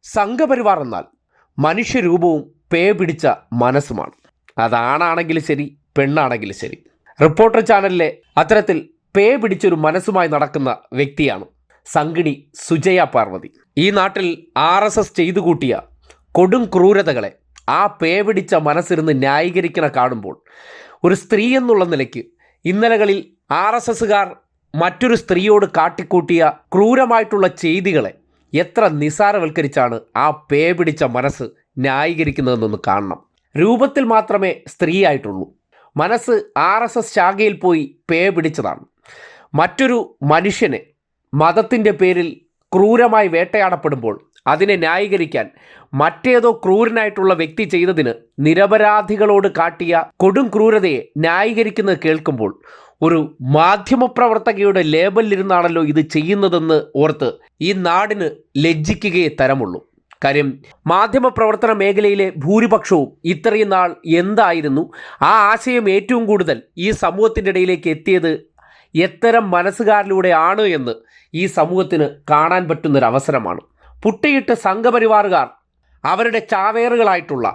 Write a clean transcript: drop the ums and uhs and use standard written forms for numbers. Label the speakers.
Speaker 1: സംഘപരിവാർ എന്നാൽ മനുഷ്യരൂപവും പേ പിടിച്ച മനസ്സുമാണ്. അതാണാണെങ്കിലും ശരി, പെണ്ണാണെങ്കിലും ശരി. റിപ്പോർട്ടർ ചാനലിലെ അത്തരത്തിൽ പേ പിടിച്ചൊരു മനസ്സുമായി നടക്കുന്ന വ്യക്തിയാണ് സംഘിണി സുജയ പാർവതി. ഈ നാട്ടിൽ RSS ചെയ്തു കൂട്ടിയ കൊടും ക്രൂരതകളെ ആ പേ പിടിച്ച മനസ്സിരുന്ന് ന്യായീകരിക്കണ കാണുമ്പോൾ ഒരു സ്ത്രീ എന്നുള്ള നിലയ്ക്ക് ഇന്നലകളിൽ RSSകാർ മറ്റൊരു സ്ത്രീയോട് കാട്ടിക്കൂട്ടിയ ക്രൂരമായിട്ടുള്ള ചെയ്തികളെ എത്ര നിസാരവൽക്കരിച്ചാണ് ആ പേ പിടിച്ച മനസ്സ് ന്യായീകരിക്കുന്നതെന്നൊന്ന് കാണണം. രൂപത്തിൽ മാത്രമേ സ്ത്രീയായിട്ടുള്ളൂ, മനസ്സ് RSS ശാഖയിൽ പോയി പേ പിടിച്ചതാണ്. മറ്റൊരു മനുഷ്യനെ മതത്തിൻ്റെ പേരിൽ ക്രൂരമായി വേട്ടയാടപ്പെടുമ്പോൾ അതിനെ ന്യായീകരിക്കാൻ മറ്റേതോ ക്രൂരനായിട്ടുള്ള വ്യക്തി ചെയ്തതിന് നിരപരാധികളോട് കാട്ടിയ കൊടും ക്രൂരതയെ ന്യായീകരിക്കുന്നത് കേൾക്കുമ്പോൾ ഒരു മാധ്യമപ്രവർത്തകയുടെ ലേബലിലിരുന്നാണല്ലോ ഇത് ചെയ്യുന്നതെന്ന് ഓർത്ത് ഈ നാടിന് ലജ്ജിക്കുകയേ തരമുള്ളൂ. കാര്യം മാധ്യമപ്രവർത്തന മേഖലയിലെ ഭൂരിപക്ഷവും ഇത്രയും നാൾ എന്തായിരുന്നു, ആ ആശയം ഏറ്റവും കൂടുതൽ ഈ സമൂഹത്തിൻ്റെ ഇടയിലേക്ക് എത്തിയത് എത്തരം മനസ്സുകാരിലൂടെയാണ് എന്ന് ഈ സമൂഹത്തിന് കാണാൻ പറ്റുന്നൊരവസരമാണ്. പുട്ടിയിട്ട് സംഘപരിവാറുകാർ അവരുടെ ചാവേറുകളായിട്ടുള്ള